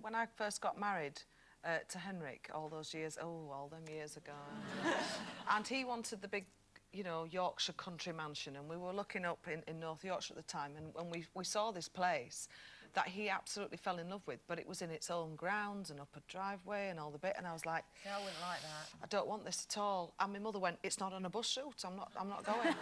When I first got married to Henrik, all them years ago, and he wanted the big, you know, Yorkshire country mansion, and we were looking up in North Yorkshire at the time, and we saw this place that he absolutely fell in love with, but it was in its own grounds and up a driveway and all the bit, and I was like, yeah, I wouldn't like that. I don't want this at all. And my mother went, it's not on a bus route, I'm not going.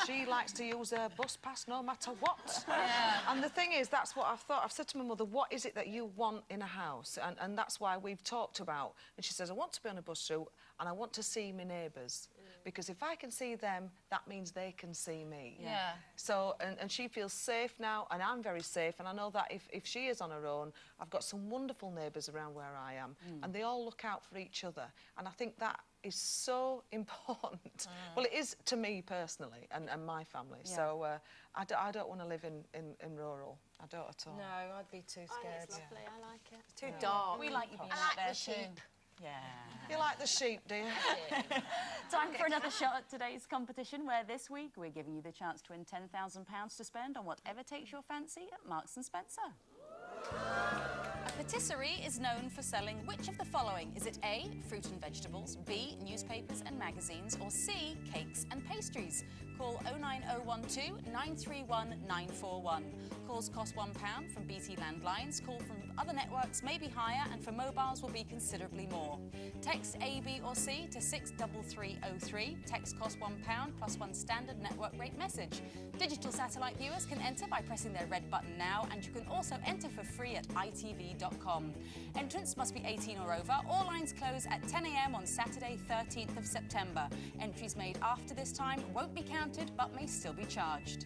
She likes to use her bus pass no matter what. Yeah. And the thing is, that's what I've thought. I've said to my mother, what is it that you want in a house? And that's why we've talked about. And she says, I want to be on a bus route and I want to see my neighbours. Because if I can see them, that means they can see me. Yeah. So, and she feels safe now, and I'm very safe, and I know that if she is on her own, I've got some wonderful neighbours around where I am, and they all look out for each other. And I think that is so important. Well, it is to me personally and my family. Yeah. So I don't want to live in rural. I don't at all. No, I'd be too scared. It's lovely. I like it. It's too dark. We like you being I out like there the sheep. too. Yeah. You like the sheep, do you? Time for another shot at today's competition, where this week we're giving you the chance to win £10,000 to spend on whatever takes your fancy at Marks & Spencer. A patisserie is known for selling which of the following? Is it A, fruit and vegetables, B, newspapers and magazines, or C, cakes and pastries? Call 09012 931 941. Calls cost £1 from BT landlines. Call from other networks may be higher, and for mobiles will be considerably more. Text A, B or C to 63303. Text cost £1 plus one standard network rate message. Digital satellite viewers can enter by pressing their red button now, and you can also enter for free at itv.com. Entrance must be 18 or over. All lines close at 10 a.m. on Saturday, 13th of September. Entries made after this time won't be counted but may still be charged.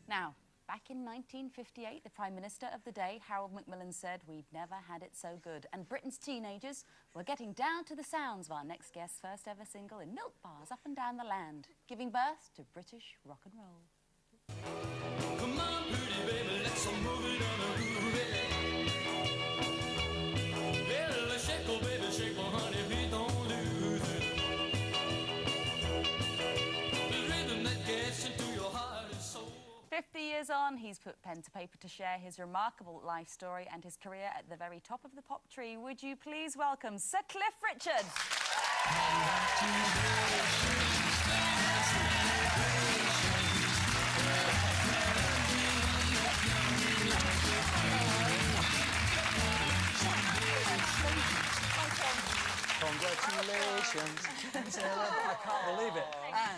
Now, back in 1958, the Prime Minister of the day, Harold Macmillan, said we'd never had it so good, and Britain's teenagers were getting down to the sounds of our next guest's first ever single in milk bars up and down the land, giving birth to British rock and roll. Come on, pretty baby, let's move it on a groove. Well, shake, oh baby, shake, oh honey, please don't lose it. The rhythm that gets into your heart and soul. 50 years on, he's put pen to paper to share his remarkable life story and his career at the very top of the pop tree. Would you please welcome Sir Cliff Richard? Congratulations. I can't believe it.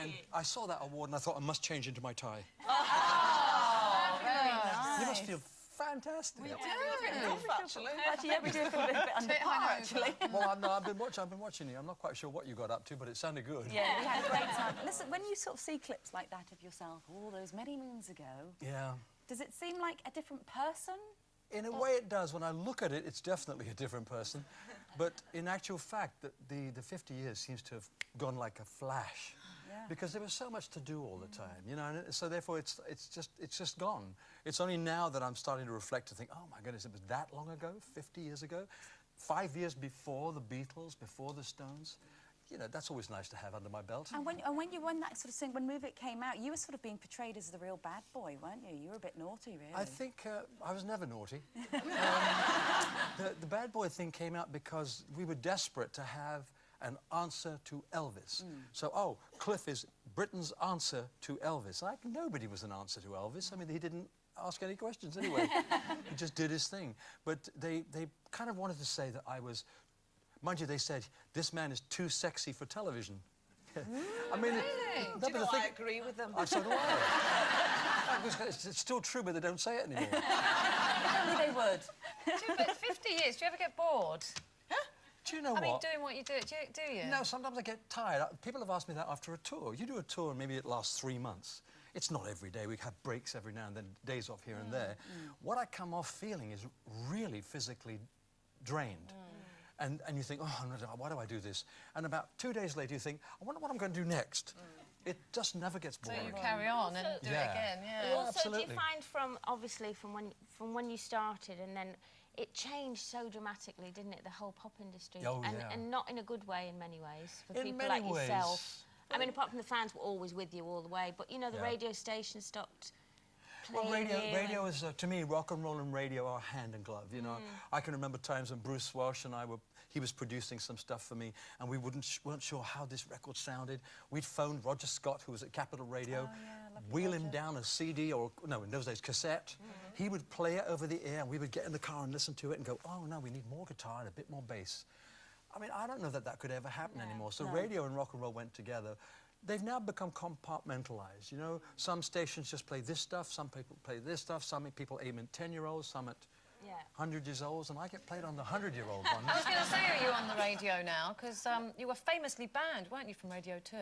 And I saw that award and I thought I must change into my tie. Oh, very nice. You must feel fantastic. We do. Actually, yeah, we do feel a bit under par, actually. Well, I've been watching you. I'm not quite sure what you got up to, but it sounded good. Yeah, we had a great time. Listen, when you sort of see clips like that of yourself all those many moons ago, yeah, does it seem like a different person? in a way it does. When I look at it, it's definitely a different person. But in actual fact, the 50 years seems to have gone like a flash. Yeah. Because there was so much to do all the time, you know, and so therefore it's just gone. It's only now that I'm starting to reflect and think, oh my goodness, it was that long ago, 50 years ago, 5 years before the Beatles, before the Stones. You know, that's always nice to have under my belt. And when that sort of thing, when Move It came out, you were sort of being portrayed as the real bad boy, weren't you? You were a bit naughty, really. I think I was never naughty. The bad boy thing came out because we were desperate to have an answer to Elvis. So, oh, Cliff is Britain's answer to Elvis. Like, nobody was an answer to Elvis. I mean, he didn't ask any questions anyway. He just did his thing. But they kind of wanted to say that I was... Mind you, they said, this man is too sexy for television. I mean... Really? Do you know, I agree with them. So do I. It's still true, but they don't say it anymore. If only they would. But 50 years, do you ever get bored? Do you know what? I mean, doing what you do, do you? No, sometimes I get tired. People have asked me that after a tour. You do a tour and maybe it lasts 3 months. It's not every day. We have breaks every now and then, days off here and there. What I come off feeling is really physically drained. And you think, oh, no, why do I do this? And about 2 days later, you think, I wonder what I'm going to do next. It just never gets boring. So you carry on and do it again, yeah. Also, absolutely. do you find from when you started and then it changed so dramatically, didn't it, the whole pop industry? Oh, yeah. And not in a good way in many ways, for in people many like ways, yourself. I mean, apart from the fans were always with you all the way, but, you know, the radio station stopped Well, radio is, to me, rock and roll and radio are hand in glove, you know. I can remember times when Bruce Walsh and he was producing some stuff for me, and we weren't sure how this record sounded. We'd phoned Roger Scott, who was at Capitol Radio, wheel him down a CD, or, no, in those days, cassette. He would play it over the air, and we would get in the car and listen to it and go, oh, no, we need more guitar and a bit more bass. I mean, I don't know that could ever happen anymore. So radio and rock and roll went together. They've now become compartmentalized, you know. Some stations just play this stuff, some people play this stuff, some people aim at 10-year-olds, some at 100 years old, and I get played on the 100-year-old ones. I was going to say, are you on the radio now? Because you were famously banned, weren't you, from Radio 2?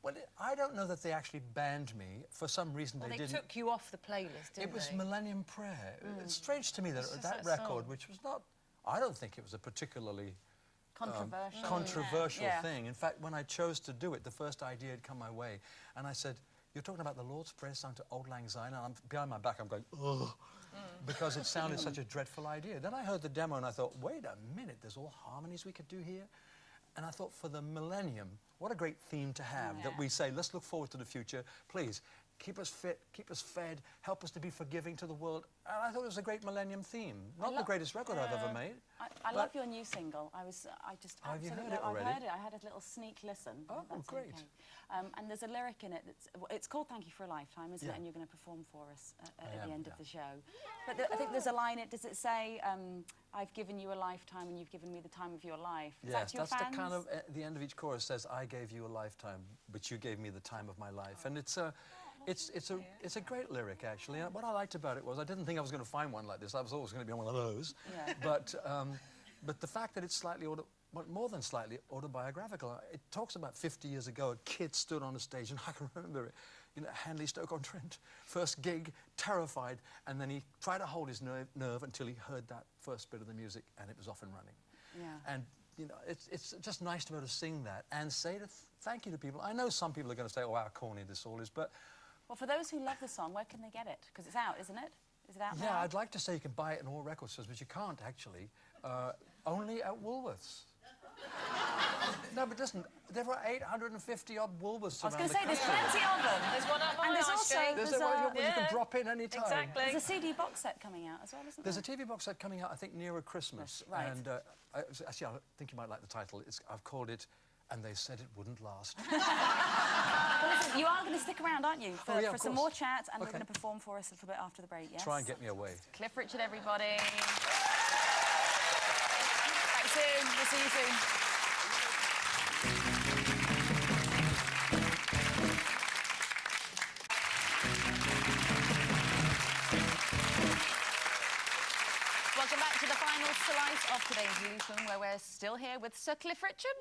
Well, I don't know that they actually banned me. For some reason, they didn't. They took you off the playlist, didn't they? It was Millennium Prayer. It's strange to me that that record, which was not... I don't think it was a particularly... controversial thing. In fact, when I chose to do it, the first idea had come my way, and I said, "You're talking about the Lord's Prayer sung to Auld Lang Syne," and behind my back I'm going, ugh, because it sounded such a dreadful idea. Then I heard the demo and I thought, wait a minute, there's all harmonies we could do here. And I thought, for the millennium, what a great theme to have, that we say, let's look forward to the future, please. Keep us fit, keep us fed, help us to be forgiving to the world. And I thought it was a great millennium theme. Not the greatest record I've ever made. I love your new single. I just have you absolutely... heard it already? I've heard it. I had a little sneak listen. Oh, great. Okay. And there's a lyric in it it's called Thank You for a Lifetime, isn't it? And you're going to perform for us at the end of the show. But I think there's a line, does it say, I've given you a lifetime and you've given me the time of your life? Is that to your fans? The kind of, the end of each chorus says, I gave you a lifetime, but you gave me the time of my life. And it's a great lyric, actually. And what I liked about it was I didn't think I was going to find one like this. I was always going to be on one of those. But the fact that it's slightly, more than slightly autobiographical, it talks about 50 years ago, a kid stood on a stage, and I can remember it, you know, Hanley Stoke-on-Trent, first gig, terrified, and then he tried to hold his nerve until he heard that first bit of the music, and it was off and running. And you know, it's just nice to be able to sing that and say thank you to people. I know some people are going to say, oh, how corny this all is, but... Well, for those who love the song, where can they get it? Because it's out, isn't it? Is it out now? Yeah, I'd like to say you can buy it in all record stores, but you can't, actually. Only at Woolworths. No, but listen, there are 850-odd Woolworths around the country. I was going to say, there's plenty of them. There's one up my And there's also... you can drop in any time. Exactly. There's a CD box set coming out as well, isn't there? There's a TV box set coming out, I think, nearer Christmas. Right. And actually, I think you might like the title. I've called it And They Said It Wouldn't Last. Well, listen, you are going to stick around, aren't you, for some more chat, and you're going to perform for us a little bit after the break, yes? Try and get me away. Cliff Richard, everybody. Back soon. We'll see you soon. Welcome back to the final slice of today's Luton, where we're still here with Sir Cliff Richard.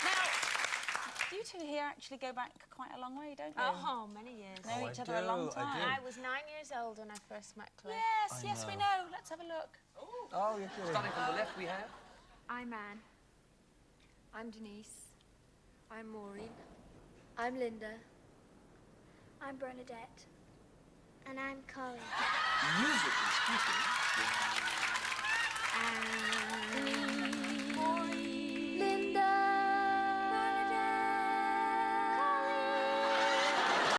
Now, you two here actually go back quite a long way, don't you? Oh, many years. Know each other a long time. I was 9 years old when I first met Cliff. Yes, we know. Let's have a look. Oh, you're kidding. Starting from the left, we have... I'm Anne. I'm Denise. I'm Maureen. I'm Linda. I'm Bernadette. And I'm Coleen. Musically speaking... And... Maureen.